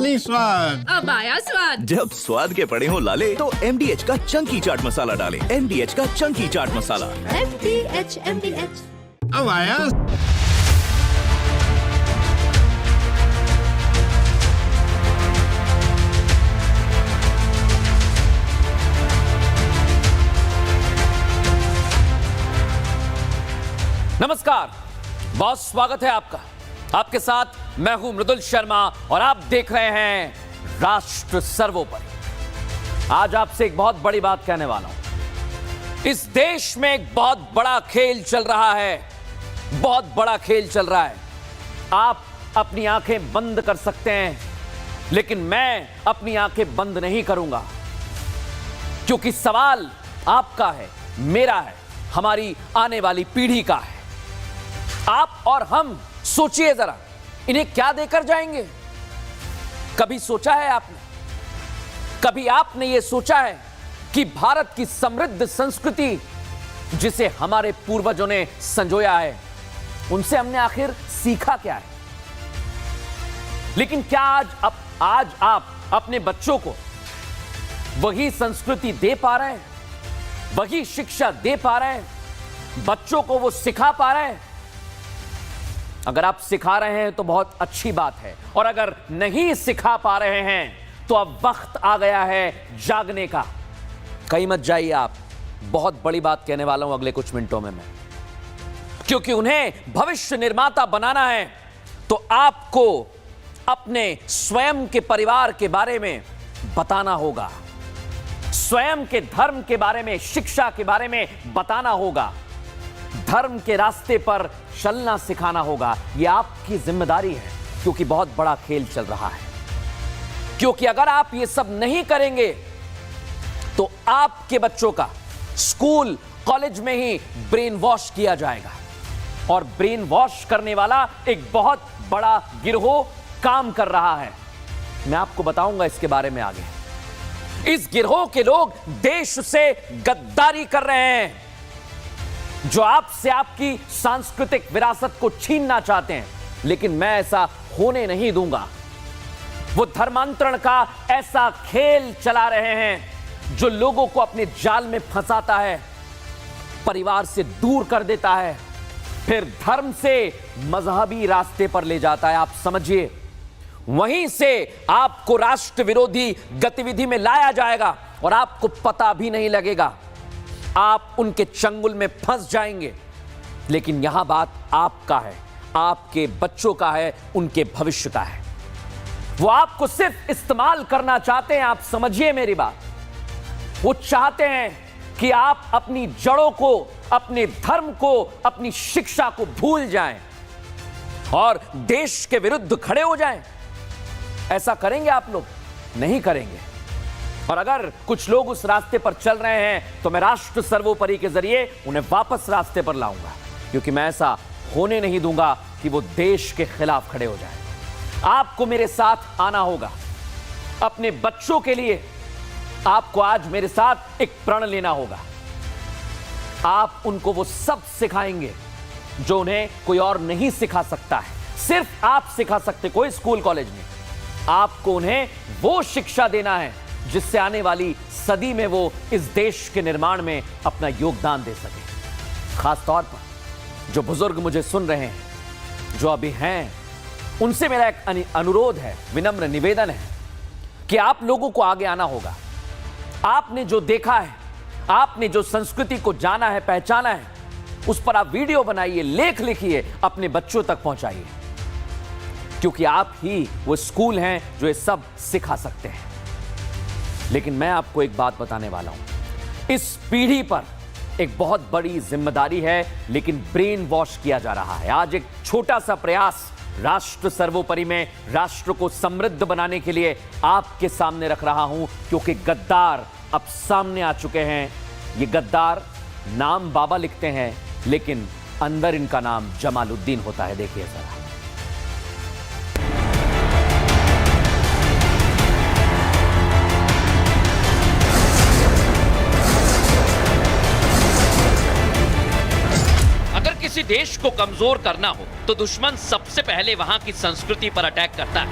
असली स्वाद। अब आया स्वाद। जब स्वाद के पड़े हो लाले तो MDH का चंकी चाट मसाला डालें। MDH का चंकी चाट मसाला। MDH। अब आया। नमस्कार, बहुत स्वागत है आपका। आपके साथ मैं हूं मृदुल शर्मा और आप देख रहे हैं राष्ट्र सर्वोपरि। आज आपसे एक बहुत बड़ी बात कहने वाला हूं। इस देश में एक बहुत बड़ा खेल चल रहा है, बहुत बड़ा खेल चल रहा है। आप अपनी आंखें बंद कर सकते हैं, लेकिन मैं अपनी आंखें बंद नहीं करूंगा, क्योंकि सवाल आपका है, मेरा है, हमारी आने वाली पीढ़ी का है। आप और हम सोचिए जरा, इन्हें क्या देकर जाएंगे? कभी सोचा है आपने? कभी आपने यह सोचा है कि भारत की समृद्ध संस्कृति, जिसे हमारे पूर्वजों ने संजोया है, उनसे हमने आखिर सीखा क्या है? लेकिन क्या आज आप अपने बच्चों को वही संस्कृति दे पा रहे हैं? वही शिक्षा दे पा रहे हैं? बच्चों को वो सिखा पा रहे हैं? अगर आप सिखा रहे हैं तो बहुत अच्छी बात है, और अगर नहीं सिखा पा रहे हैं तो अब वक्त आ गया है जागने का। कहीं मत जाइए आप, बहुत बड़ी बात कहने वाला हूं अगले कुछ मिनटों में मैं, क्योंकि उन्हें भविष्य निर्माता बनाना है तो आपको अपने स्वयं के परिवार के बारे में बताना होगा, स्वयं के धर्म के बारे में, शिक्षा के बारे में बताना होगा, धर्म के रास्ते पर चलना सिखाना होगा। यह आपकी जिम्मेदारी है, क्योंकि बहुत बड़ा खेल चल रहा है। क्योंकि अगर आप यह सब नहीं करेंगे तो आपके बच्चों का स्कूल कॉलेज में ही ब्रेन वॉश किया जाएगा, और ब्रेन वॉश करने वाला एक बहुत बड़ा गिरोह काम कर रहा है। मैं आपको बताऊंगा इसके बारे में आगे। इस गिरोह के लोग देश से गद्दारी कर रहे हैं, जो आपसे आपकी सांस्कृतिक विरासत को छीनना चाहते हैं, लेकिन मैं ऐसा होने नहीं दूंगा। वो धर्मांतरण का ऐसा खेल चला रहे हैं जो लोगों को अपने जाल में फंसाता है, परिवार से दूर कर देता है, फिर धर्म से मजहबी रास्ते पर ले जाता है। आप समझिए, वहीं से आपको राष्ट्र विरोधी गतिविधि में लाया जाएगा और आपको पता भी नहीं लगेगा। आप उनके चंगुल में फंस जाएंगे। लेकिन यहां बात आपका है, आपके बच्चों का है, उनके भविष्य का है। वो आपको सिर्फ इस्तेमाल करना चाहते हैं। आप समझिए मेरी बात। वो चाहते हैं कि आप अपनी जड़ों को, अपने धर्म को, अपनी शिक्षा को भूल जाएं और देश के विरुद्ध खड़े हो जाएं। ऐसा करेंगे आप लोग? नहीं करेंगे। और अगर कुछ लोग उस रास्ते पर चल रहे हैं तो मैं राष्ट्र सर्वोपरि के जरिए उन्हें वापस रास्ते पर लाऊंगा, क्योंकि मैं ऐसा होने नहीं दूंगा कि वो देश के खिलाफ खड़े हो जाएं। आपको मेरे साथ आना होगा। अपने बच्चों के लिए आपको आज मेरे साथ एक प्रण लेना होगा। आप उनको वो सब सिखाएंगे जो उन्हें कोई और नहीं सिखा सकता है। सिर्फ आप सिखा सकते, कोई स्कूल कॉलेज नहीं। आपको उन्हें वो शिक्षा देना है जिससे आने वाली सदी में वो इस देश के निर्माण में अपना योगदान दे सके। खास तौर पर जो बुजुर्ग मुझे सुन रहे हैं, जो अभी हैं, उनसे मेरा एक अनुरोध है, विनम्र निवेदन है कि आप लोगों को आगे आना होगा। आपने जो देखा है, आपने जो संस्कृति को जाना है, पहचाना है, उस पर आप वीडियो बनाइए, लेख लिखिए, अपने बच्चों तक पहुंचाइए, क्योंकि आप ही वो स्कूल हैं जो ये सब सिखा सकते हैं। लेकिन मैं आपको एक बात बताने वाला हूं। इस पीढ़ी पर एक बहुत बड़ी जिम्मेदारी है, लेकिन ब्रेन वॉश किया जा रहा है। आज एक छोटा सा प्रयास राष्ट्र सर्वोपरि में राष्ट्र को समृद्ध बनाने के लिए आपके सामने रख रहा हूं, क्योंकि गद्दार अब सामने आ चुके हैं। ये गद्दार नाम बाबा लिखते हैं, लेकिन अंदर इनका नाम जमालुद्दीन होता है। देखिए जरा। किसी देश को कमजोर करना हो तो दुश्मन सबसे पहले वहां की संस्कृति पर अटैक करता है।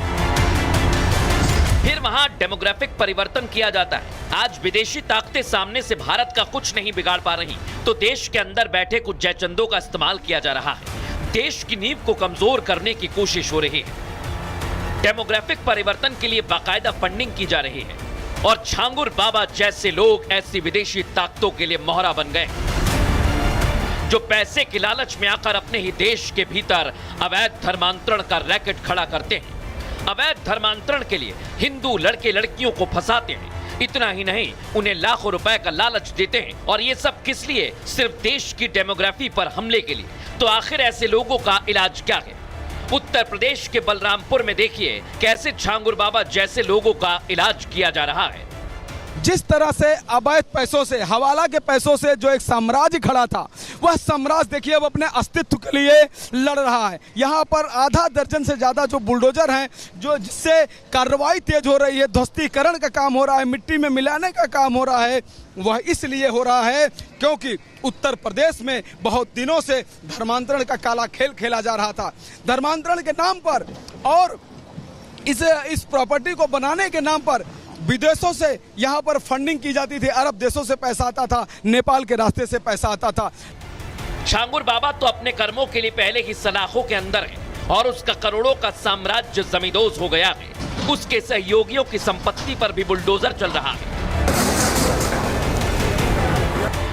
वहां डेमोग्राफिक परिवर्तन किया जाता है। आज विदेशी ताकतें सामने से भारत का कुछ नहीं बिगाड़ पा रही, तो देश के अंदर बैठे कुछ जयचंदों का इस्तेमाल किया जा रहा है। देश की नींव को कमजोर करने की कोशिश हो रही है। डेमोग्राफिक परिवर्तन के लिए बाकायदा फंडिंग की जा रही है और छांगुर बाबा जैसे लोग ऐसी विदेशी ताकतों के लिए मोहरा बन गए, जो पैसे के लालच में आकर अपने ही देश के भीतर अवैध धर्मांतरण का रैकेट खड़ा करते हैं। अवैध धर्मांतरण के लिए हिंदू लड़के लड़कियों को फंसाते हैं। इतना ही नहीं, उन्हें लाखों रुपए का लालच देते हैं। और ये सब किस लिए? सिर्फ देश की डेमोग्राफी पर हमले के लिए। तो आखिर ऐसे लोगों का इलाज क्या है? उत्तर प्रदेश के बलरामपुर में देखिए कैसे छांगुर बाबा जैसे लोगों का इलाज किया जा रहा है। जिस तरह से अवैध पैसों से, हवाला के पैसों से जो एक साम्राज्य खड़ा था, वह साम्राज्य देखिए अब अपने अस्तित्व के लिए लड़ रहा है। यहाँ पर आधा दर्जन से ज्यादा जो बुलडोजर हैं, जो जिससे कार्रवाई तेज हो रही है, ध्वस्तीकरण का काम हो रहा है, मिट्टी में मिलाने का काम हो रहा है, वह इसलिए हो रहा है क्योंकि उत्तर प्रदेश में बहुत दिनों से धर्मांतरण का काला खेल खेला जा रहा था। धर्मांतरण के नाम पर और इस प्रॉपर्टी को बनाने के नाम पर विदेशों से यहाँ पर फंडिंग की जाती थी। अरब देशों से पैसा आता था, नेपाल के रास्ते से पैसा आता था। छांगुर बाबा तो अपने कर्मों के लिए पहले ही सलाखों के अंदर है और उसका करोड़ों का साम्राज्य जमींदोज हो गया है। उसके सहयोगियों की संपत्ति पर भी बुलडोजर चल रहा है।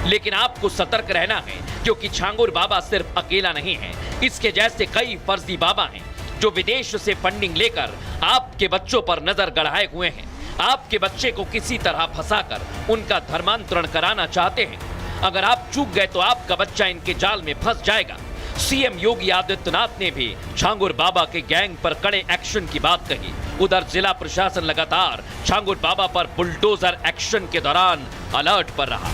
लेकिन आपको सतर्क रहना है, क्योंकि छांगुर बाबा सिर्फ अकेला नहीं है। इसके जैसे कई फर्जी बाबा हैं जो विदेश से फंडिंग लेकर आपके बच्चों पर नजर गड़ाए हुए हैं। आपके बच्चे को किसी तरह फंसाकर उनका धर्मांतरण कराना चाहते हैं। अगर आप चूक गए तो आपका बच्चा इनके जाल में फंस जाएगा। सीएम योगी आदित्यनाथ ने भी छांगुर बाबा के गैंग पर कड़े एक्शन की बात कही। उधर जिला प्रशासन लगातार छांगुर बाबा पर बुलडोजर एक्शन के दौरान अलर्ट पर रहा।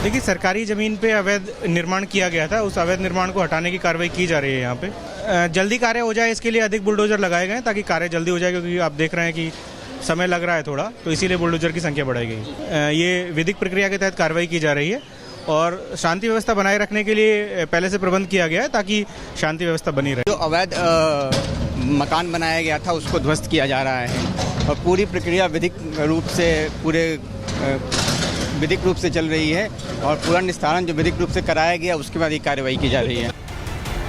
देखिए, सरकारी ज़मीन पे अवैध निर्माण किया गया था, उस अवैध निर्माण को हटाने की कार्रवाई की जा रही है। यहाँ पे जल्दी कार्य हो जाए, इसके लिए अधिक बुलडोजर लगाए गए ताकि कार्य जल्दी हो जाए, क्योंकि आप देख रहे हैं कि समय लग रहा है थोड़ा, तो इसीलिए बुलडोजर की संख्या बढ़ाई गई। ये विधिक प्रक्रिया के तहत कार्रवाई की जा रही है और शांति व्यवस्था बनाए रखने के लिए पहले से प्रबंध किया गया है ताकि शांति व्यवस्था बनी रहे। जो अवैध मकान बनाया गया था उसको ध्वस्त किया जा रहा है और पूरी प्रक्रिया विधिक रूप से चल रही है और पूरा निस्तारण जो विधिक रूप से कराया गया उसके बाद ही कार्रवाई की जा रही है।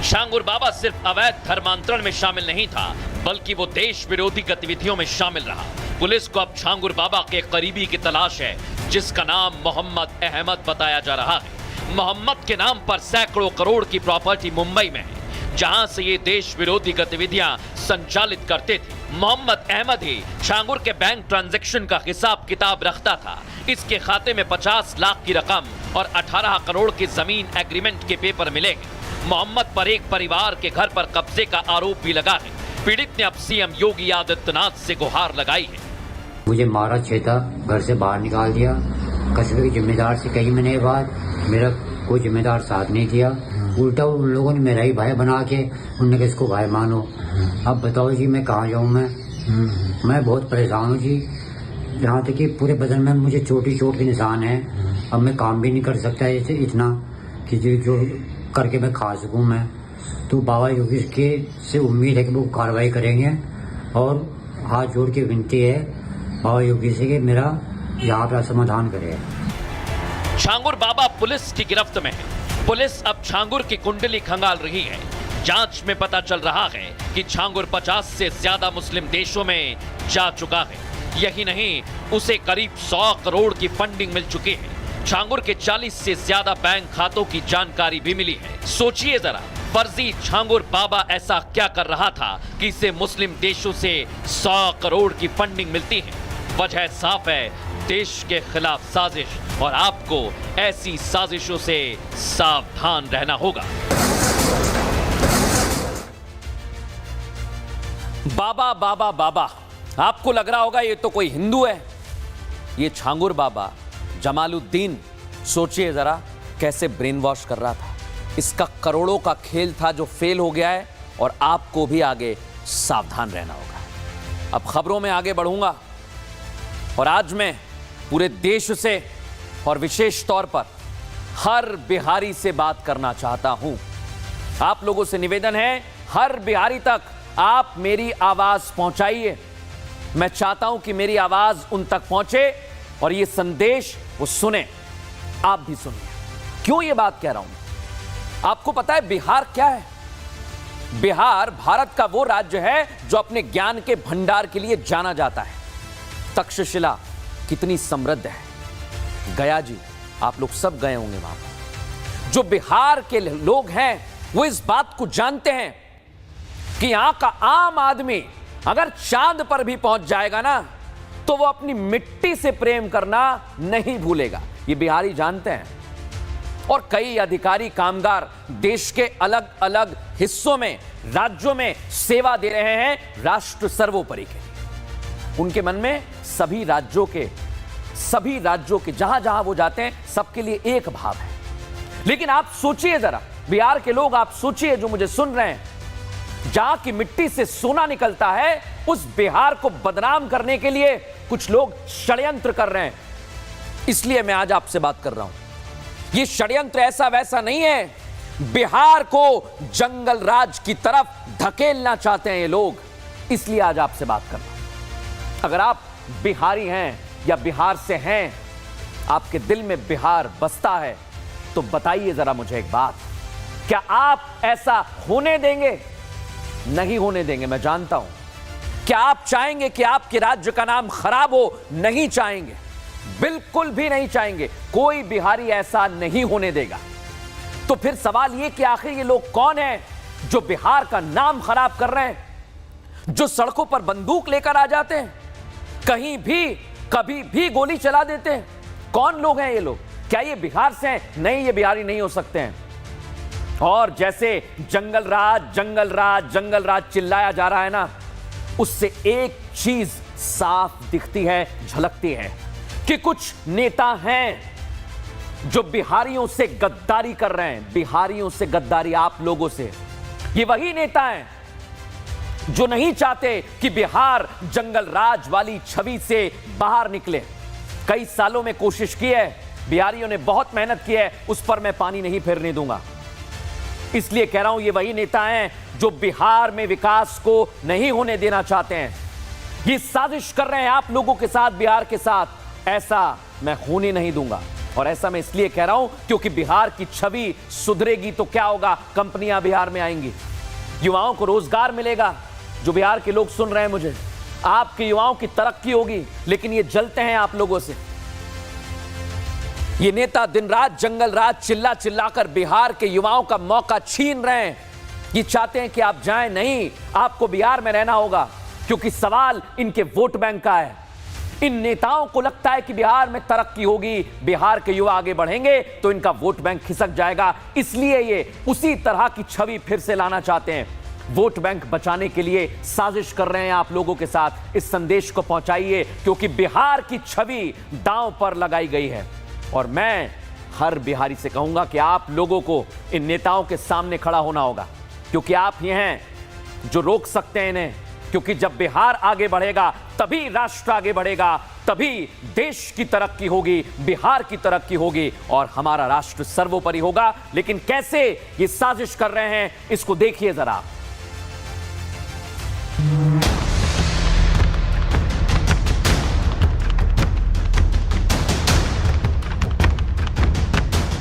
छांगुर बाबा सिर्फ अवैध धर्मांतरण में शामिल नहीं था, बल्कि वो देश विरोधी गतिविधियों में शामिल रहा। पुलिस को अब छांगुर बाबा के करीबी की तलाश है, जिसका नाम मोहम्मद अहमद बताया जा रहा है। मोहम्मद के नाम पर सैकड़ों करोड़ की प्रॉपर्टी मुंबई में है, जहां से ये देश विरोधी गतिविधियां संचालित करते थे। मोहम्मद अहमद ही छांगुर के बैंक ट्रांजैक्शन का हिसाब किताब रखता था। इसके खाते में 50 लाख की रकम और 18 करोड़ की जमीन एग्रीमेंट के पेपर मिले हैं। मोहम्मद पर एक परिवार के घर पर कब्जे का आरोप भी लगा है। पीड़ित ने अब सीएम योगी आदित्यनाथ से गुहार लगाई है। मुझे मारा, छेता, घर से बाहर निकाल दिया। कस्बे के जिम्मेदार से कही मैंने ये बात, मेरा कोई जिम्मेदार साथ नहीं दिया। उल्टा उन लोगों ने मेरा ही भाई बना के उन्होंने कहा इसको भाई मानो। अब बताओ जी मैं कहाँ जाऊँ? मैं बहुत परेशान हूँ जी। यहाँ तक कि पूरे बदन में मुझे चोट के निशान है। अब मैं काम भी नहीं कर सकता ऐसे इतना कि जो करके मैं खा सकूँ मैं। तो बाबा योगी के से उम्मीद है कि वो कार्रवाई करेंगे और हाथ जोड़ के विनती है बाबा योगी से कि मेरा यहाँ पर समाधान करे। छांगुर बाबा पुलिस की गिरफ्त में है। पुलिस अब छांगुर की कुंडली खंगाल रही है। जांच में पता चल रहा है कि छांगुर 50 से ज्यादा मुस्लिम देशों में जा चुका है। यही नहीं, उसे करीब 100 करोड़ की फंडिंग मिल चुकी है। छांगुर के 40 से ज्यादा बैंक खातों की जानकारी भी मिली है। सोचिए जरा, फर्जी छांगुर बाबा ऐसा क्या कर रहा था कि इसे मुस्लिम देशों से 100 करोड़ की फंडिंग मिलती है? वजह साफ है, देश के खिलाफ साजिश, और आपको ऐसी साजिशों से सावधान रहना होगा। बाबा बाबा बाबा, आपको लग रहा होगा ये तो कोई हिंदू है। ये छांगुर बाबा जमालुद्दीन, सोचिए जरा कैसे ब्रेन वॉश कर रहा था। इसका करोड़ों का खेल था जो फेल हो गया है और आपको भी आगे सावधान रहना होगा। अब खबरों में आगे बढ़ूंगा और आज मैं पूरे देश से और विशेष तौर पर हर बिहारी से बात करना चाहता हूं। आप लोगों से निवेदन है, हर बिहारी तक आप मेरी आवाज पहुंचाइए। मैं चाहता हूं कि मेरी आवाज उन तक पहुंचे और ये संदेश वो सुने। आप भी सुनिए। क्यों ये बात कह रहा हूं? आपको पता है बिहार क्या है? बिहार भारत का वो राज्य है जो अपने ज्ञान के भंडार के लिए जाना जाता है। तक्षशिला कितनी समृद्ध है। गया जी, आप लोग सब गए होंगे वहां पर। जो बिहार के लोग हैं वो इस बात को जानते हैं कि यहां का आम आदमी अगर चांद पर भी पहुंच जाएगा ना तो वो अपनी मिट्टी से प्रेम करना नहीं भूलेगा। ये बिहारी जानते हैं। और कई अधिकारी कामगार देश के अलग अलग हिस्सों में, राज्यों में सेवा दे रहे हैं राष्ट्र सर्वोपरि के लिए। उनके मन में सभी राज्यों के जहां जहां वो जाते हैं सबके लिए एक भाव है। लेकिन आप सोचिए जरा, बिहार के लोग आप सोचिए जो मुझे सुन रहे हैं, जहां की मिट्टी से सोना निकलता है उस बिहार को बदनाम करने के लिए कुछ लोग षड्यंत्र कर रहे हैं। इसलिए मैं आज आपसे बात कर रहा हूं। ये षड्यंत्र ऐसा वैसा नहीं है। बिहार को जंगल राज की तरफ धकेलना चाहते हैं ये लोग। इसलिए आज आपसे बात कर रहा हूं। अगर आप बिहारी हैं या बिहार से हैं, आपके दिल में बिहार बसता है, तो बताइए जरा मुझे एक बात, क्या आप ऐसा होने देंगे? नहीं होने देंगे, मैं जानता हूं। क्या आप चाहेंगे कि आपके राज्य का नाम खराब हो? नहीं चाहेंगे, बिल्कुल भी नहीं चाहेंगे। कोई बिहारी ऐसा नहीं होने देगा। तो फिर सवाल यह कि आखिर ये लोग कौन हैं जो बिहार का नाम खराब कर रहे हैं, जो सड़कों पर बंदूक लेकर आ जाते हैं, कहीं भी कभी भी गोली चला देते हैं? कौन लोग हैं ये लोग? क्या ये बिहार से हैं? नहीं, ये बिहारी नहीं हो सकते हैं। और जैसे जंगल राज चिल्लाया जा रहा है ना, उससे एक चीज साफ दिखती है, झलकती है कि कुछ नेता हैं जो बिहारियों से गद्दारी कर रहे हैं। बिहारियों से गद्दारी, आप लोगों से। ये वही नेता हैं जो नहीं चाहते कि बिहार जंगल राज वाली छवि से बाहर निकले। कई सालों में कोशिश की है, बिहारियों ने बहुत मेहनत की है, उस पर मैं पानी नहीं फेरने दूंगा। इसलिए कह रहा हूं, ये वही नेता हैं जो बिहार में विकास को नहीं होने देना चाहते हैं। ये साजिश कर रहे हैं आप लोगों के साथ, बिहार के साथ। ऐसा मैं होने नहीं दूंगा। और ऐसा मैं इसलिए कह रहा हूं क्योंकि बिहार की छवि सुधरेगी तो क्या होगा? कंपनियां बिहार में आएंगी, युवाओं को रोजगार मिलेगा। जो बिहार के लोग सुन रहे हैं मुझे, आपके युवाओं की तरक्की होगी। लेकिन ये जलते हैं आप लोगों से। ये नेता दिन रात जंगल राज चिल्लाकर बिहार के युवाओं का मौका छीन रहे हैं। ये चाहते हैं कि आप जाएं नहीं, आपको बिहार में रहना होगा, क्योंकि सवाल इनके वोट बैंक का है। इन नेताओं को लगता है कि बिहार में तरक्की होगी, बिहार के युवा आगे बढ़ेंगे तो इनका वोट बैंक खिसक जाएगा। इसलिए ये उसी तरह की छवि फिर से लाना चाहते हैं। वोट बैंक बचाने के लिए साजिश कर रहे हैं आप लोगों के साथ। इस संदेश को पहुंचाइए, क्योंकि बिहार की छवि दांव पर लगाई गई है। और मैं हर बिहारी से कहूंगा कि आप लोगों को इन नेताओं के सामने खड़ा होना होगा, क्योंकि आप ये हैं जो रोक सकते हैं इन्हें। क्योंकि जब बिहार आगे बढ़ेगा तभी राष्ट्र आगे बढ़ेगा, तभी देश की तरक्की होगी, बिहार की तरक्की होगी और हमारा राष्ट्र सर्वोपरि होगा। लेकिन कैसे ये साजिश कर रहे हैं, इसको देखिए जरा।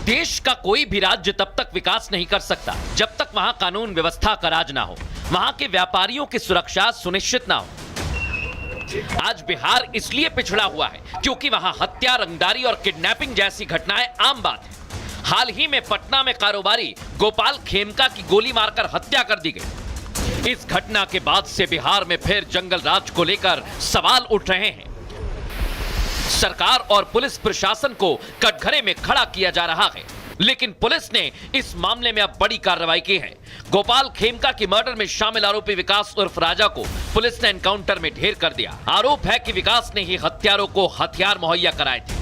देश का कोई भी राज्य तब तक विकास नहीं कर सकता जब तक वहां कानून व्यवस्था का राज ना हो, वहां के व्यापारियों की सुरक्षा सुनिश्चित ना हो। आज बिहार इसलिए पिछड़ा हुआ है क्योंकि वहां हत्या, रंगदारी और किडनैपिंग जैसी घटनाएं आम बात है। हाल ही में पटना में कारोबारी गोपाल खेमका की गोली मारकर हत्या कर दी गई। इस घटना के बाद से बिहार में फिर जंगल राज को लेकर सवाल उठ रहे हैं। सरकार और पुलिस प्रशासन को कटघरे में खड़ा किया जा रहा है, लेकिन पुलिस ने इस मामले में अब बड़ी कार्रवाई की है। गोपाल खेमका की मर्डर में शामिल आरोपी विकास उर्फ राजा को पुलिस ने एनकाउंटर में ढेर कर दिया। आरोप है कि विकास ने ही हत्यारों को हथियार मुहैया कराए थे।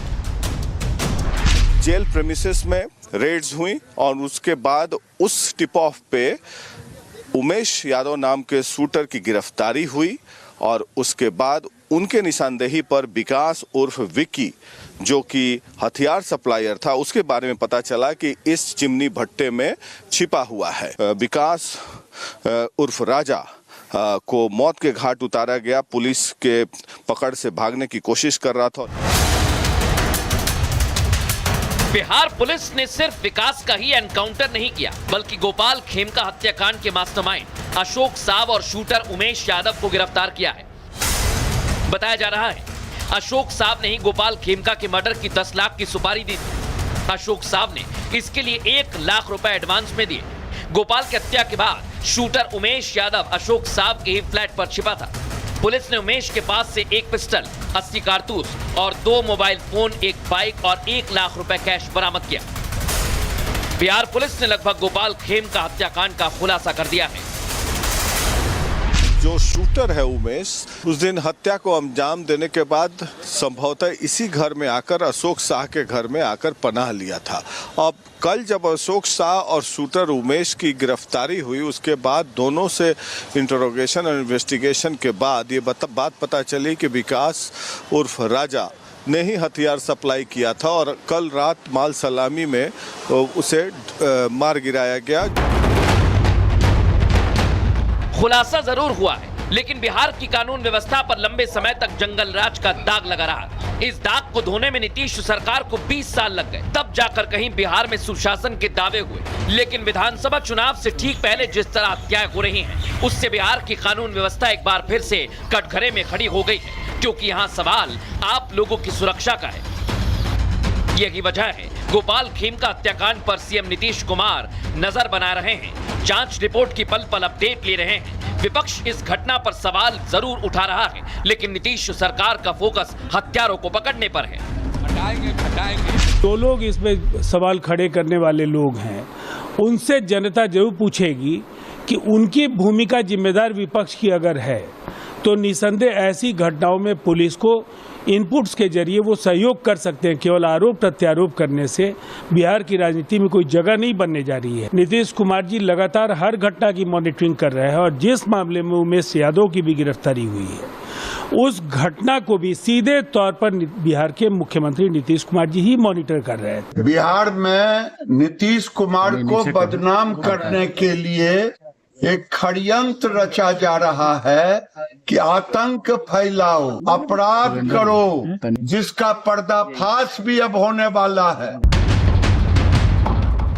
जेल प्रेमिसेस में रेड्स हुई और उसके बाद उस टिप ऑफ पे उमेश यादव नाम के शूटर की गिरफ्तारी हुई और उसके बाद उनके निशानदेही पर विकास उर्फ विक्की, जो कि हथियार सप्लायर था, उसके बारे में पता चला कि इस चिमनी भट्टे में छिपा हुआ है। विकास उर्फ राजा को मौत के घाट उतारा गया। पुलिस के पकड़ से भागने की कोशिश कर रहा था। बिहार पुलिस ने सिर्फ विकास का ही एनकाउंटर नहीं किया, बल्कि गोपाल खेमका हत्याकांड के मास्टरमाइंड अशोक साव और शूटर उमेश यादव को गिरफ्तार किया है। बताया जा रहा है अशोक साव ने ही गोपाल खेमका के मर्डर की 10 लाख की सुपारी दी थी। अशोक साव ने इसके लिए 1 लाख रुपए एडवांस में दिए। गोपाल की हत्या के बाद शूटर उमेश यादव अशोक साव के ही फ्लैट पर छिपा था। पुलिस ने उमेश के पास से 1 पिस्टल, 80 कारतूस और 2 मोबाइल फोन, 1 बाइक और 1 लाख रुपए कैश बरामद किया। बिहार पुलिस ने लगभग गोपाल खेमका हत्याकांड का खुलासा कर दिया है। जो शूटर है उमेश, उस दिन हत्या को अंजाम देने के बाद संभवतः इसी घर में आकर, अशोक शाह के घर में आकर पनाह लिया था। अब कल जब अशोक शाह और शूटर उमेश की गिरफ्तारी हुई, उसके बाद दोनों से इंटरोगेशन और इन्वेस्टिगेशन के बाद ये बात पता चली कि विकास उर्फ राजा ने ही हथियार सप्लाई किया था और कल रात माल सलामी में उसे मार गिराया गया। खुलासा जरूर हुआ है, लेकिन बिहार की कानून व्यवस्था पर लंबे समय तक जंगल राज का दाग लगा रहा। इस दाग को धोने में नीतीश सरकार को 20 साल लग गए, तब जाकर कहीं बिहार में सुशासन के दावे हुए। लेकिन विधानसभा चुनाव से ठीक पहले जिस तरह हत्याएं हो रही हैं, उससे बिहार की कानून व्यवस्था एक बार फिर से कटघरे में खड़ी हो गई है, क्योंकि यहाँ सवाल आप लोगों की सुरक्षा का है। यही वजह है गोपाल खेमका हत्याकांड पर सीएम नीतीश कुमार नजर बना रहे हैं, जांच रिपोर्ट की पल पल अपडेट ले रहे हैं। विपक्ष इस घटना पर सवाल जरूर उठा रहा है, लेकिन नीतीश सरकार का फोकस हत्यारों को पकड़ने पर है। तो लोग इसमें सवाल खड़े करने वाले लोग हैं, उनसे जनता जरूर पूछेगी कि उनकी भूमिका जिम्मेदार विपक्ष की अगर है तो निसंदेह ऐसी घटनाओं में पुलिस को इनपुट्स के जरिए वो सहयोग कर सकते हैं। केवल आरोप प्रत्यारोप करने से बिहार की राजनीति में कोई जगह नहीं बनने जा रही है। नीतीश कुमार जी लगातार हर घटना की मॉनिटरिंग कर रहे हैं और जिस मामले में उमेश यादव की भी गिरफ्तारी हुई है, उस घटना को भी सीधे तौर पर बिहार के मुख्यमंत्री नीतीश कुमार जी ही मॉनिटर कर रहे हैं। बिहार में नीतीश कुमार को बदनाम करने के लिए एक षड्यंत्र रचा जा रहा है कि आतंक फैलाओ, अपराध करो, जिसका पर्दाफाश भी अब होने वाला है।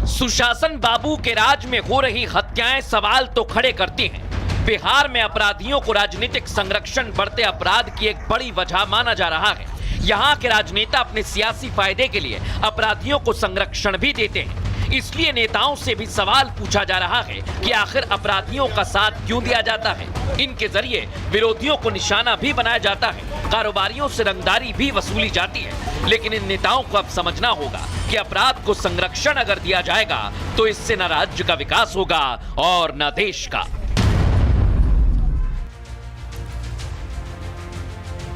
सुशासन बाबू के राज में हो रही हत्याएं सवाल तो खड़े करती हैं। बिहार में अपराधियों को राजनीतिक संरक्षण बढ़ते अपराध की एक बड़ी वजह माना जा रहा है। यहाँ के राजनेता अपने सियासी फायदे के लिए अपराधियों को संरक्षण भी देते हैं। इसलिए नेताओं से भी सवाल पूछा जा रहा है कि आखिर अपराधियों का साथ क्यों दिया जाता है। इनके जरिए विरोधियों को निशाना भी बनाया जाता है, कारोबारियों से रंगदारी भी वसूली जाती है। लेकिन इन नेताओं को अब समझना होगा कि अपराध को संरक्षण अगर दिया जाएगा तो इससे न राज्य का विकास होगा और न देश का।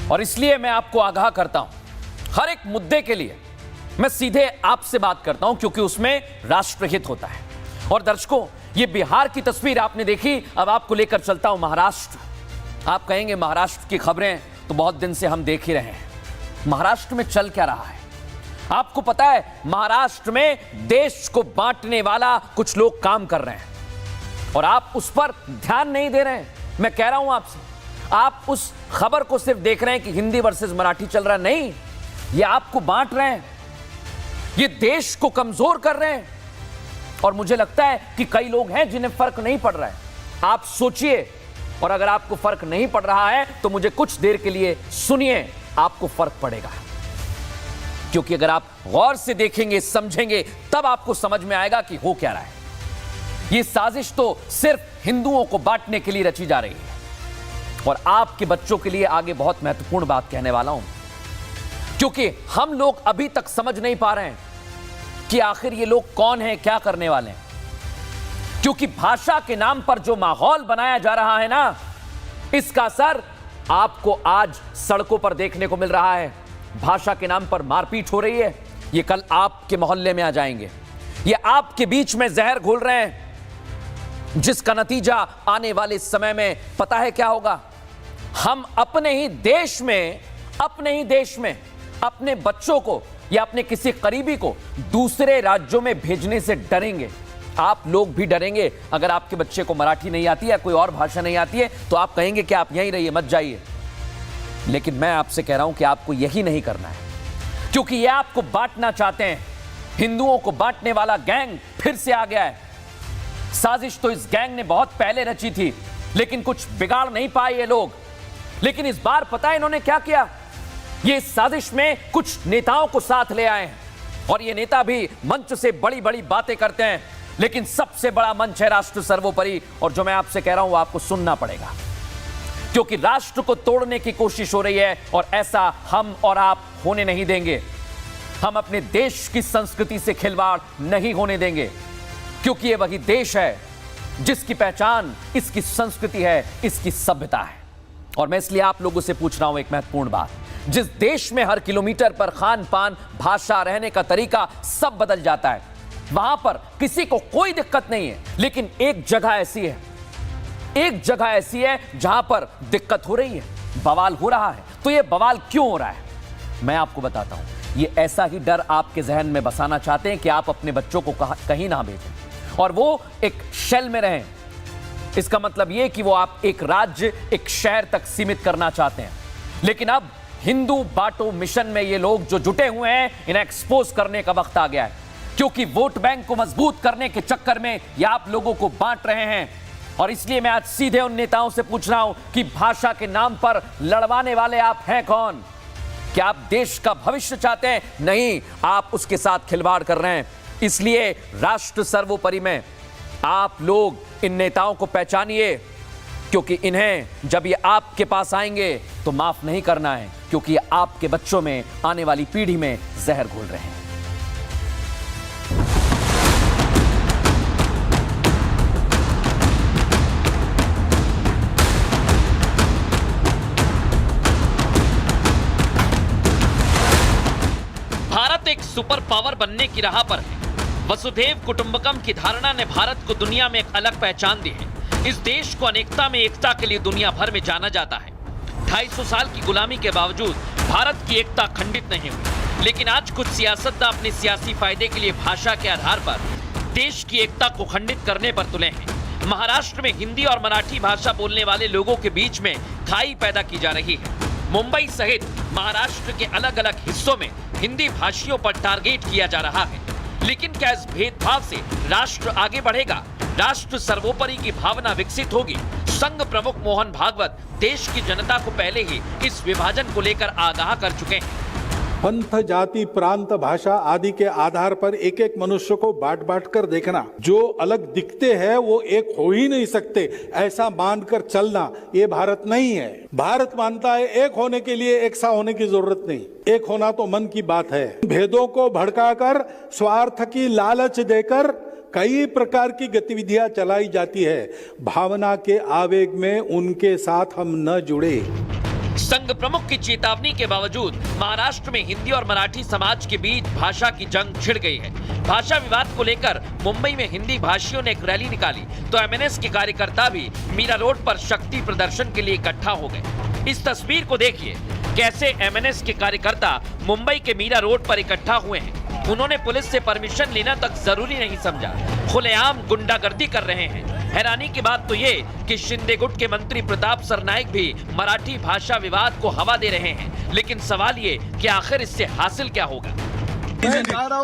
और इसलिए मैं आपको आगाह करता हूं, हर एक मुद्दे के लिए मैं सीधे आपसे बात करता हूं, क्योंकि उसमें राष्ट्रहित होता है। और दर्शकों, ये बिहार की तस्वीर आपने देखी, अब आपको लेकर चलता हूं महाराष्ट्र। आप कहेंगे महाराष्ट्र की खबरें तो बहुत दिन से हम देख ही रहे हैं। महाराष्ट्र में चल क्या रहा है आपको पता है? महाराष्ट्र में देश को बांटने वाला कुछ लोग काम कर रहे हैं और आप उस पर ध्यान नहीं दे रहे हैं। मैं कह रहा हूं आपसे, आप उस खबर को सिर्फ देख रहे हैं कि हिंदी वर्सेस मराठी चल रहा है। नहीं, ये आपको बांट रहे हैं, ये देश को कमजोर कर रहे हैं। और मुझे लगता है कि कई लोग हैं जिन्हें फर्क नहीं पड़ रहा है। आप सोचिए, और अगर आपको फर्क नहीं पड़ रहा है तो मुझे कुछ देर के लिए सुनिए, आपको फर्क पड़ेगा। क्योंकि अगर आप गौर से देखेंगे, समझेंगे, तब आपको समझ में आएगा कि हो क्या रहा है। ये साजिश तो सिर्फ हिंदुओं को बांटने के लिए रची जा रही है। और आपके बच्चों के लिए आगे बहुत महत्वपूर्ण बात कहने वाला हूं, क्योंकि हम लोग अभी तक समझ नहीं पा रहे हैं कि आखिर ये लोग कौन हैं, क्या करने वाले हैं। क्योंकि भाषा के नाम पर जो माहौल बनाया जा रहा है ना, इसका असर आपको आज सड़कों पर देखने को मिल रहा है। भाषा के नाम पर मारपीट हो रही है, ये कल आपके मोहल्ले में आ जाएंगे। ये आपके बीच में जहर घोल रहे हैं, जिसका नतीजा आने वाले समय में पता है क्या होगा? हम अपने ही देश में अपने बच्चों को या अपने किसी करीबी को दूसरे राज्यों में भेजने से डरेंगे। आप लोग भी डरेंगे। अगर आपके बच्चे को मराठी नहीं आती है, कोई और भाषा नहीं आती है, तो आप कहेंगे कि आप यहीं रहिए, मत जाइए। लेकिन मैं आपसे कह रहा हूं कि आपको यही नहीं करना है, क्योंकि ये आपको बांटना चाहते हैं। हिंदुओं को बांटने वाला गैंग फिर से आ गया है। साजिश तो इस गैंग ने बहुत पहले रची थी, लेकिन कुछ बिगाड़ नहीं पाए ये लोग। लेकिन इस बार पता है इन्होंने क्या किया? ये इस साजिश में कुछ नेताओं को साथ ले आए हैं, और ये नेता भी मंच से बड़ी बड़ी बातें करते हैं, लेकिन सबसे बड़ा मंच है राष्ट्र सर्वोपरि। और जो मैं आपसे कह रहा हूं वो आपको सुनना पड़ेगा, क्योंकि राष्ट्र को तोड़ने की कोशिश हो रही है, और ऐसा हम और आप होने नहीं देंगे। हम अपने देश की संस्कृति से खिलवाड़ नहीं होने देंगे, क्योंकि ये वही देश है जिसकी पहचान इसकी संस्कृति है, इसकी सभ्यता है। और मैं इसलिए आप लोगों से पूछ रहा हूं एक महत्वपूर्ण बात। जिस देश में हर किलोमीटर पर खान पान, भाषा, रहने का तरीका सब बदल जाता है, वहां पर किसी को कोई दिक्कत नहीं है। लेकिन एक जगह ऐसी है, एक जगह ऐसी है जहां पर दिक्कत हो रही है, बवाल हो रहा है। तो ये बवाल क्यों हो रहा है, मैं आपको बताता हूं। ये ऐसा ही डर आपके जहन में बसाना चाहते हैं कि आप अपने बच्चों को कहीं ना भेजें और वो एक शेल में रहें। इसका मतलब ये कि वो आप एक राज्य, एक शहर तक सीमित करना चाहते हैं। लेकिन अब हिंदू बांटो मिशन में ये लोग जो जुटे हुए हैं, इन्हें एक्सपोज करने का वक्त आ गया है, क्योंकि वोट बैंक को मजबूत करने के चक्कर में ये आप लोगों को बांट रहे हैं। और इसलिए मैं आज सीधे उन नेताओं से पूछ रहा हूं कि भाषा के नाम पर लड़वाने वाले आप हैं कौन? क्या आप देश का भविष्य चाहते हैं? नहीं, आप उसके साथ खिलवाड़ कर रहे हैं। इसलिए राष्ट्र सर्वोपरि में आप लोग इन नेताओं को पहचानिए, क्योंकि इन्हें जब ये आपके पास आएंगे तो माफ नहीं करना है, क्योंकि ये आपके बच्चों में, आने वाली पीढ़ी में जहर घोल रहे हैं। भारत एक सुपर पावर बनने की राह पर है। वसुधैव कुटुंबकम की धारणा ने भारत को दुनिया में एक अलग पहचान दी है। इस देश को अनेकता में एकता के लिए दुनिया भर में जाना जाता है। 250 साल की गुलामी के बावजूद भारत की एकता खंडित नहीं हुई, लेकिन आज कुछ सियासतदान अपने सियासी फायदे के लिए भाषा के आधार पर देश की एकता को खंडित करने पर तुले हैं। महाराष्ट्र में हिंदी और मराठी भाषा बोलने वाले लोगों के बीच में खाई पैदा की जा रही है। मुंबई सहित महाराष्ट्र के अलग अलग हिस्सों में हिंदी भाषियों पर टारगेट किया जा रहा है। लेकिन क्या इस भेदभाव से राष्ट्र आगे बढ़ेगा? राष्ट्र सर्वोपरि की भावना विकसित होगी? संघ प्रमुख मोहन भागवत देश की जनता को पहले ही इस विभाजन को लेकर आगाह कर चुके हैं। पंथ, जाति, प्रांत, भाषा आदि के आधार पर एक एक मनुष्य को बांट बांट कर देखना, जो अलग दिखते हैं वो एक हो ही नहीं सकते, ऐसा मानकर चलना, ये भारत नहीं है। भारत मानता है एक होने के लिए एक सा होने की जरूरत नहीं, एक होना तो मन की बात है। भेदों को भड़काकर, स्वार्थ की लालच देकर कई प्रकार की गतिविधियां चलाई जाती है। भावना के आवेग में उनके साथ हम न जुड़े। संघ प्रमुख की चेतावनी के बावजूद महाराष्ट्र में हिंदी और मराठी समाज के बीच भाषा की जंग छिड़ गई है। भाषा विवाद को लेकर मुंबई में हिंदी भाषियों ने एक रैली निकाली तो एमएनएस के कार्यकर्ता भी मीरा रोड पर शक्ति प्रदर्शन के लिए इकट्ठा हो गए। इस तस्वीर को देखिए, कैसे एमएनएस के कार्यकर्ता मुंबई के मीरा रोड पर इकट्ठा हुए हैं। उन्होंने पुलिस से परमिशन लेना तक जरूरी नहीं समझा, खुलेआम गुंडागर्दी कर रहे हैं। हैरानी की बात तो ये कि शिंदे गुट के मंत्री प्रताप सरनाइक भी मराठी भाषा विवाद को हवा दे रहे हैं। लेकिन सवाल ये कि आखिर इससे हासिल क्या होगा?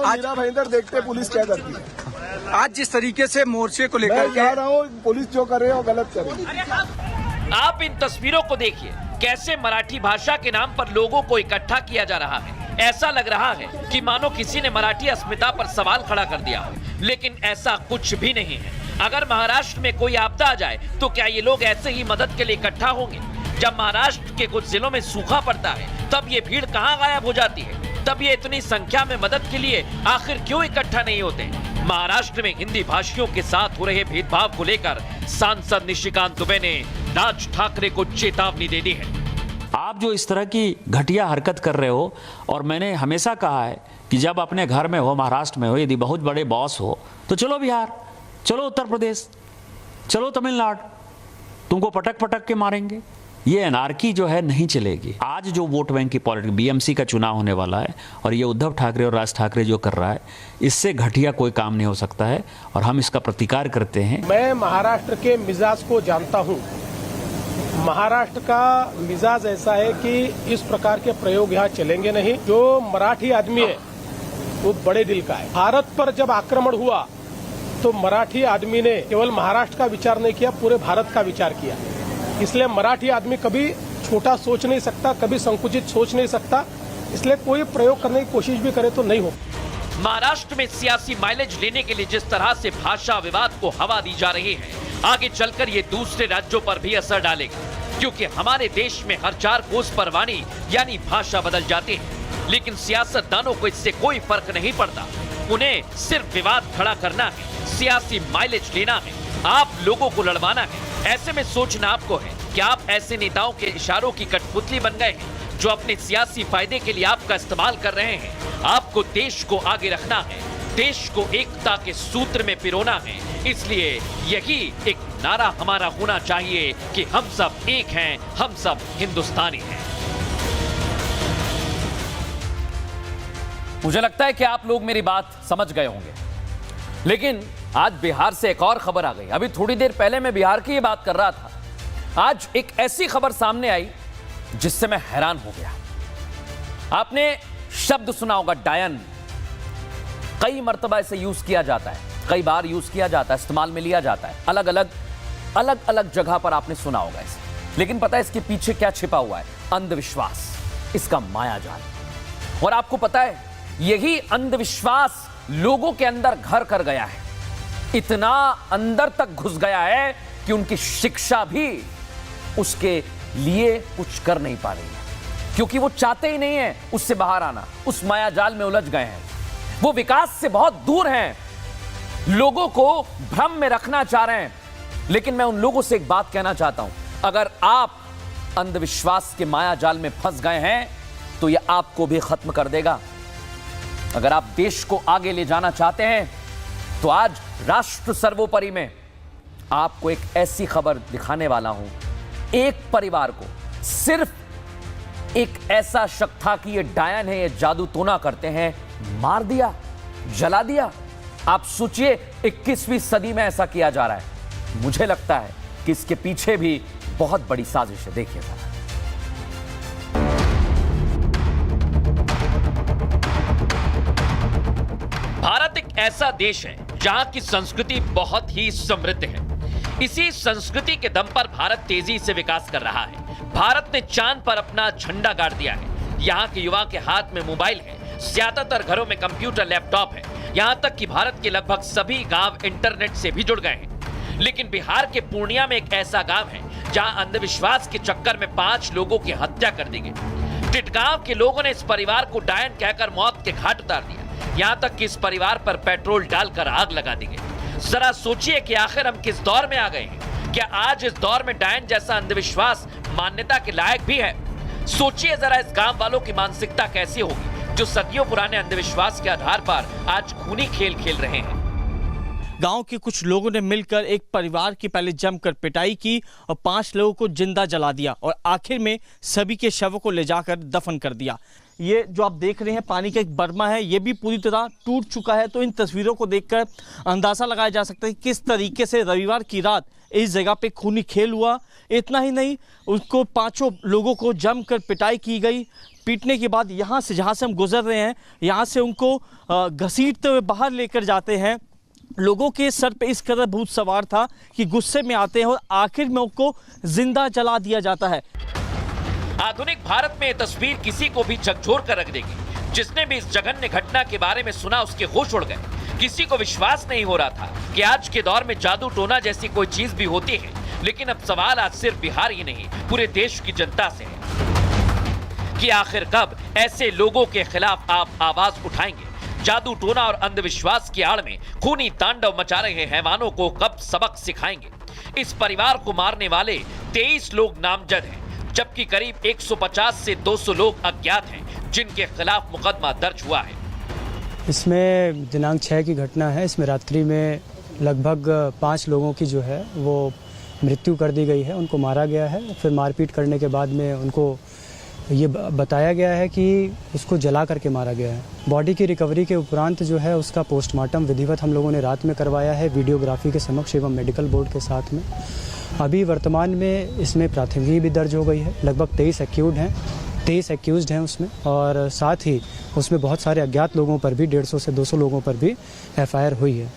आज देखते पुलिस क्या करती है। आज जिस तरीके से मोर्चे को लेकर जा रहा हूँ, पुलिस जो करे वो गलत करे। आप इन तस्वीरों को देखिए, कैसे मराठी भाषा के नाम पर लोगों को इकट्ठा किया जा रहा है। ऐसा लग रहा है कि मानो किसी ने मराठी अस्मिता पर सवाल खड़ा कर दिया हो, लेकिन ऐसा कुछ भी नहीं है। अगर महाराष्ट्र में कोई आपदा आ जाए तो क्या ये लोग ऐसे ही मदद के लिए इकट्ठा होंगे? जब महाराष्ट्र के कुछ जिलों में सूखा पड़ता है तब ये भीड़ कहां गायब हो जाती है? तब ये इतनी संख्या में मदद के लिए आखिर क्यों इकट्ठा नहीं होते? महाराष्ट्र में हिंदी भाषियों के साथ हो रहे भेदभाव को लेकर सांसद निशिकांत दुबे ने राज ठाकरे को चेतावनी दे दी है। आप जो इस तरह की घटिया हरकत कर रहे हो, और मैंने हमेशा कहा है कि जब अपने घर में हो, महाराष्ट्र में हो, यदि बहुत बड़े बॉस हो तो चलो बिहार, चलो उत्तर प्रदेश, चलो तमिलनाडु, तुमको पटक पटक के मारेंगे। ये एनार्की जो है नहीं चलेगी। आज जो वोट बैंक की पॉलिटिक्स, बीएमसी का चुनाव होने वाला है और ये उद्धव ठाकरे और राज ठाकरे जो कर रहा है, इससे घटिया कोई काम नहीं हो सकता है और हम इसका प्रतिकार करते हैं। मैं महाराष्ट्र के मिजाज को जानता हूँ। महाराष्ट्र का मिजाज ऐसा है कि इस प्रकार के प्रयोग यहाँ चलेंगे नहीं। जो मराठी आदमी है वो बड़े दिल का है। भारत पर जब आक्रमण हुआ तो मराठी आदमी ने केवल महाराष्ट्र का विचार नहीं किया, पूरे भारत का विचार किया। इसलिए मराठी आदमी कभी छोटा सोच नहीं सकता, कभी संकुचित सोच नहीं सकता। इसलिए कोई प्रयोग करने की कोशिश भी करे तो नहीं हो। महाराष्ट्र में सियासी माइलेज लेने के लिए जिस तरह से भाषा विवाद को हवा दी जा रही है, आगे चलकर ये दूसरे राज्यों पर भी असर डालेगा, क्योंकि हमारे देश में हर 4 कोस पर वाणी यानी भाषा बदल जाती है। लेकिन सियासतदानों को इससे कोई फर्क नहीं पड़ता। उन्हें सिर्फ विवाद खड़ा करना है, सियासी माइलेज लेना है, आप लोगों को लड़वाना है। ऐसे में सोचना आपको है कि आप ऐसे नेताओं के इशारों की कठपुतली बन गए हैं जो अपने सियासी फायदे के लिए आपका इस्तेमाल कर रहे हैं। आपको देश को आगे रखना है, देश को एकता के सूत्र में पिरोना है। इसलिए यही एक नारा हमारा होना चाहिए कि हम सब एक हैं, हम सब हिंदुस्तानी हैं। मुझे लगता है कि आप लोग मेरी बात समझ गए होंगे, लेकिन आज बिहार से एक और खबर आ गई। अभी थोड़ी देर पहले मैं बिहार की ये बात कर रहा था, आज एक ऐसी खबर सामने आई जिससे मैं हैरान हो गया। आपने शब्द सुना होगा डायन। कई मर्तबा इसे यूज किया जाता है, कई बार यूज किया जाता है, इस्तेमाल में लिया जाता है, अलग अलग जगह पर आपने सुना होगा इसे। लेकिन पता है इसके पीछे क्या छिपा हुआ है? अंधविश्वास, इसका मायाजाल। और आपको पता है यही अंधविश्वास लोगों के अंदर घर कर गया है, इतना अंदर तक घुस गया है कि उनकी शिक्षा भी उसके लिए कुछ कर नहीं पा रही है, क्योंकि वो चाहते ही नहीं है उससे बाहर आना, उस मायाजाल में उलझ गए हैं। वो विकास से बहुत दूर हैं, लोगों को भ्रम में रखना चाह रहे हैं। लेकिन मैं उन लोगों से एक बात कहना चाहता हूं, अगर आप अंधविश्वास के मायाजाल में फंस गए हैं तो यह आपको भी खत्म कर देगा। अगर आप देश को आगे ले जाना चाहते हैं तो आज राष्ट्र सर्वोपरि में आपको एक ऐसी खबर दिखाने वाला हूं। एक परिवार को, सिर्फ एक ऐसा शक था कि ये डायन है, ये जादू टोना करते हैं, मार दिया, जला दिया। आप सोचिए 21वीं सदी में ऐसा किया जा रहा है। मुझे लगता है कि इसके पीछे भी बहुत बड़ी साजिश है। देखिए जरा। भारत एक ऐसा देश है जहां की संस्कृति बहुत ही समृद्ध है। इसी संस्कृति के दम पर भारत तेजी से विकास कर रहा है। भारत ने चांद पर अपना झंडा गाड़ दिया है। यहाँ के युवा के हाथ में मोबाइल है, ज्यादातर घरों में कंप्यूटर, लैपटॉप है। यहाँ तक कि भारत के लगभग सभी गांव इंटरनेट से भी जुड़ गए हैं। लेकिन बिहार के पूर्णिया में एक ऐसा गांव है जहां अंधविश्वास के चक्कर में 5 लोगों की हत्या कर दी गई। टिटगांव के लोगों ने इस परिवार को डायन कहकर मौत के घाट उतार दिया। यहाँ तक कि इस परिवार पर पेट्रोल डालकर आग लगा दी गई। जरा सोचिए कि आखिर हम किस दौर में आ गए हैं। क्या आज इस दौर में डायन जैसा अंधविश्वास मान्यता के लायक भी है? सोचिए जरा इस गांव वालों की मानसिकता कैसी होगी जो सदियों पुराने अंधविश्वास के आधार पर आज खूनी खेल खेल रहे हैं। गांव के कुछ लोगों ने मिलकर एक परिवार की पहले जमकर पिटाई की और 5 लोगों को जिंदा जला दिया और आखिर में सभी के शवों को ले जाकर दफन कर दिया। ये जो आप देख रहे हैं पानी का एक बर्मा है, ये भी पूरी तरह टूट चुका है। तो इन तस्वीरों को देखकर अंदाजा लगाया जा सकता है कि किस तरीके से रविवार की रात इस जगह पे खूनी खेल हुआ। इतना ही नहीं, उसको 5 लोगों को जमकर पिटाई की गई। पीटने के बाद यहाँ से, जहाँ से हम गुजर रहे हैं, यहाँ से उनको घसीटते हुए बाहर लेकर जाते हैं। लोगों के सर पे इस कदर भूत सवार था कि गुस्से में आते हैं और आखिर में उनको जिंदा जला दिया जाता है। आधुनिक भारत में यह तस्वीर किसी को भी झकझोर कर रख देगी। जिसने भी इस जघन्य घटना के बारे में सुना उसके होश उड़ गए। किसी को विश्वास नहीं हो रहा था कि आज के दौर में जादू टोना जैसी कोई चीज भी होती है। लेकिन अब सवाल आज सिर्फ बिहार ही नहीं, पूरे देश की जनता से है कि आखिर कब ऐसे लोगों के खिलाफ आप आवाज उठाएंगे। जादू टोना और अंधविश्वास की आड़ में खूनी तांडव मचा रहे हैवानों को कब सबक सिखाएंगे। इस परिवार को मारने वाले 23 लोग नामजद हैं, जबकि करीब 150 से 200 लोग अज्ञात हैं जिनके खिलाफ मुकदमा दर्ज हुआ है। इसमें दिनांक 6 की घटना है। इसमें रात्रि में लगभग 5 लोगों की जो है वो मृत्यु कर दी गई है, उनको मारा गया है। फिर मारपीट करने के बाद में उनको ये बताया गया है कि उसको जला करके मारा गया है। बॉडी की रिकवरी के उपरांत जो है उसका पोस्टमार्टम विधिवत हम लोगों ने रात में करवाया है वीडियोग्राफी के समक्ष एवं मेडिकल बोर्ड के साथ में। अभी वर्तमान में इसमें प्राथमिकी भी दर्ज हो गई है। लगभग 23 एक्यूज्ड हैं उसमें, और साथ ही उसमें बहुत सारे अज्ञात लोगों पर भी 150 से 200 लोगों पर भी FIR हुई है।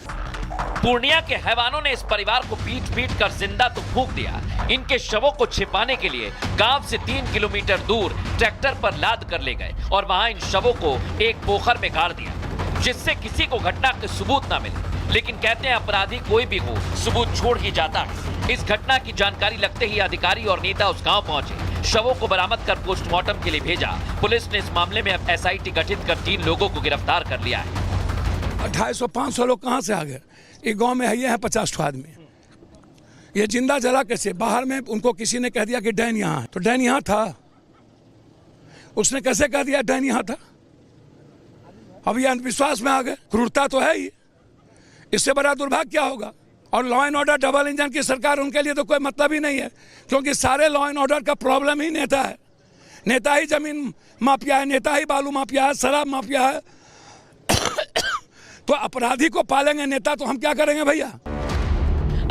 पूर्णिया के हैवानों ने इस परिवार को पीट कर जिंदा तो फूंक दिया। इनके शवों को छिपाने के लिए गांव से 3 किलोमीटर दूर ट्रैक्टर पर लाद कर ले गए और वहां इन शवों को एक पोखर में गाड़ दिया, जिससे किसी को घटना के सबूत ना मिले। लेकिन कहते हैं अपराधी कोई भी हो, सबूत छोड़ ही जाता है। इस घटना की जानकारी लगते ही अधिकारी और नेता उस गांव पहुंचे, शवों को बरामद कर पोस्टमार्टम के लिए भेजा। पुलिस ने इस मामले में अब SIT गठित कर 3 लोगों को गिरफ्तार कर लिया है। 250-500 लोग कहाँ से आ गए? एक गांव में है 50 आदमी। ये जिंदा जला कैसे? बाहर में उनको किसी ने कह दिया कि डैन यहाँ है, तो डैन यहाँ था। उसने कैसे कह दिया डैन यहाँ था? अब ये अंधविश्वास में आ गए। क्रूरता तो है ही, इससे बड़ा दुर्भाग्य क्या होगा? और law and order double engine की सरकार, उनके लिए तो कोई मतलब ही नहीं है, क्योंकि सारे लॉ एंड ऑर्डर का प्रॉब्लम ही नेता है। नेता ही जमीन माफिया है, नेता ही बालू माफिया है, शराब माफिया है। तो अपराधी को पालेंगे नेता, तो हम क्या करेंगे भैया?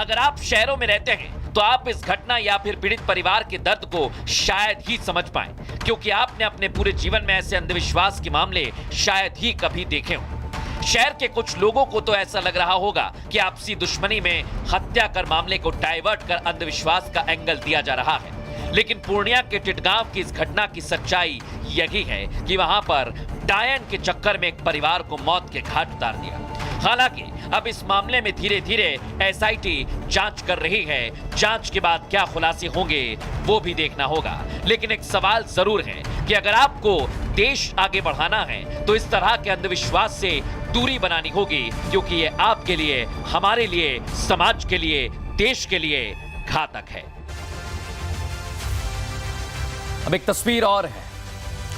अगर आप शहरों में रहते हैं तो आप इस घटना या फिर पीड़ित परिवार के दर्द को शायद ही समझ पाएं, क्योंकि आपने अपने पूरे जीवन में ऐसे अंधविश्वास के मामले शायद ही कभी देखे हों। शहर के कुछ लोगों को तो ऐसा लग रहा होगा कि आपसी दुश्मनी में हत्या कर मामले को डाइवर्ट कर अंधविश्वास का एंगल दिया जा रहा है। लेकिन पूर्णिया के टिटगांव की इस घटना की सच्चाई यही है कि वहां पर डायन के चक्कर में एक परिवार को मौत के घाट उतार दिया। हालांकि अब इस मामले में धीरे धीरे SIT जांच कर रही है। जांच के बाद क्या खुलासे होंगे वो भी देखना होगा। लेकिन एक सवाल जरूर है कि अगर आपको देश आगे बढ़ाना है तो इस तरह के अंधविश्वास से दूरी बनानी होगी, क्योंकि ये आपके लिए, हमारे लिए, समाज के लिए, देश के लिए घातक है। अब एक तस्वीर और है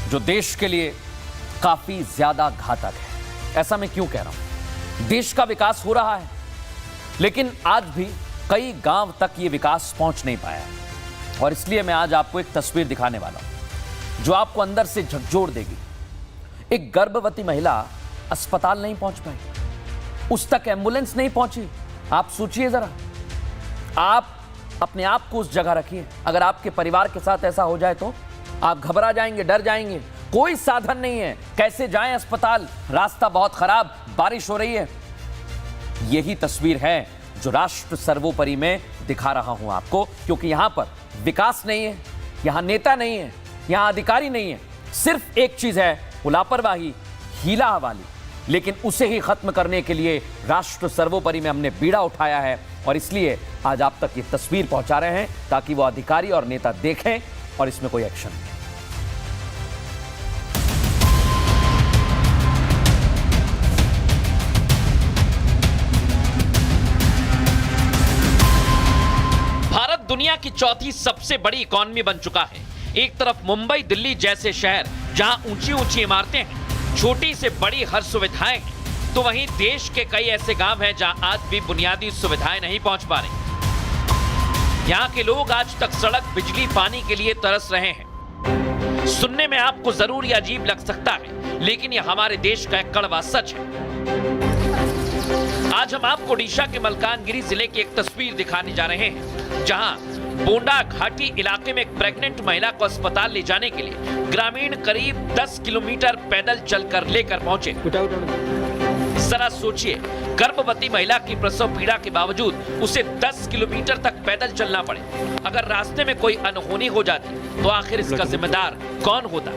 जो देश के लिए काफी ज्यादा घातक है। ऐसा मैं क्यों कह रहा हूं? देश का विकास हो रहा है, लेकिन आज भी कई गांव तक ये विकास पहुंच नहीं पाया है। और इसलिए मैं आज आपको एक तस्वीर दिखाने वाला हूं जो आपको अंदर से झकझोर देगी। एक गर्भवती महिला अस्पताल नहीं पहुंच पाई, उस तक एम्बुलेंस नहीं पहुंची। आप सोचिए जरा, आप अपने आप को उस जगह रखिए। अगर आपके परिवार के साथ ऐसा हो जाए तो आप घबरा जाएंगे, डर जाएंगे। कोई साधन नहीं है, कैसे जाएं अस्पताल? रास्ता बहुत खराब, बारिश हो रही है। यही तस्वीर है जो राष्ट्र सर्वोपरि में दिखा रहा हूं आपको, क्योंकि यहां पर विकास नहीं है, यहां नेता नहीं है, यहां अधिकारी नहीं है। सिर्फ एक चीज है, वो लापरवाही, हीला हवाली। लेकिन उसे ही खत्म करने के लिए राष्ट्र सर्वोपरि में हमने बीड़ा उठाया है, और इसलिए आज आप तक ये तस्वीर पहुंचा रहे हैं ताकि वो अधिकारी और नेता देखें और इसमें कोई एक्शन लें। भारत दुनिया की चौथी सबसे बड़ी इकॉनमी बन चुका है। एक तरफ मुंबई, दिल्ली जैसे शहर जहां ऊंची ऊंची इमारतें हैं, छोटी से बड़ी हर सुविधाएं हैं, तो वहीं देश के कई ऐसे गांव हैं जहां आज भी बुनियादी सुविधाएं नहीं पहुंच पा रही। यहां के लोग आज तक सड़क, बिजली, पानी के लिए तरस रहे हैं। सुनने में आपको जरूर ये अजीब लग सकता है, लेकिन यह हमारे देश का एक कड़वा सच है। आज हम आपको ओडिशा के मलकानगिरी जिले की एक तस्वीर दिखाने जा रहे हैं, जहां बोंडा घाटी इलाके में एक प्रेग्नेंट महिला को अस्पताल ले जाने के लिए ग्रामीण करीब 10 किलोमीटर पैदल चलकर लेकर पहुंचे। जरा सोचिए, गर्भवती महिला की प्रसव पीड़ा के बावजूद उसे 10 किलोमीटर तक पैदल चलना पड़े। अगर रास्ते में कोई अनहोनी हो जाती तो आखिर इसका जिम्मेदार कौन होता?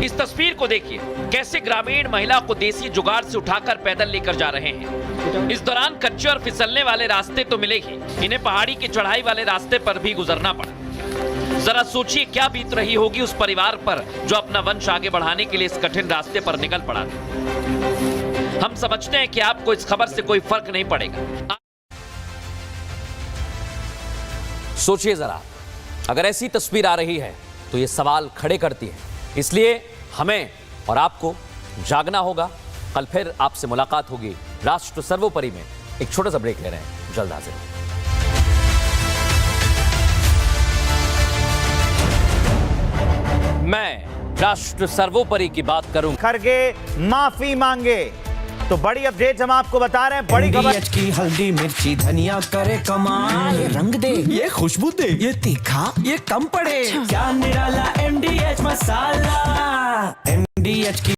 इस तस्वीर को देखिए, कैसे ग्रामीण महिला को देसी जुगाड़ से उठाकर पैदल लेकर जा रहे हैं। इस दौरान कच्चे और फिसलने वाले रास्ते तो मिले ही, इन्हें पहाड़ी की चढ़ाई वाले रास्ते पर भी गुजरना पड़ा। जरा सोचिए क्या बीत रही होगी उस परिवार पर जो अपना वंश आगे बढ़ाने के लिए इस कठिन रास्ते पर निकल पड़ा था। हम समझते हैं कि आपको इस खबर से कोई फर्क नहीं पड़ेगा। सोचिए जरा, अगर ऐसी तस्वीर आ रही है तो ये सवाल खड़े करती है। इसलिए हमें और आपको जागना होगा। कल फिर आपसे मुलाकात होगी राष्ट्र सर्वोपरि में। एक छोटा सा ब्रेक ले रहे हैं। जल्द हाजिर होंगे। मैं राष्ट्र सर्वोपरि की बात करूं। खरगे माफी मांगे, तो बड़ी अपडेट हम आपको बता रहे हैं। बड़ी खबर की हल्दी मिर्ची धनिया करे कमाल, ये रंग दे, ये खुशबू दे, ये तीखा, ये कम पड़े, क्या निराला MDH मसाला। MDH की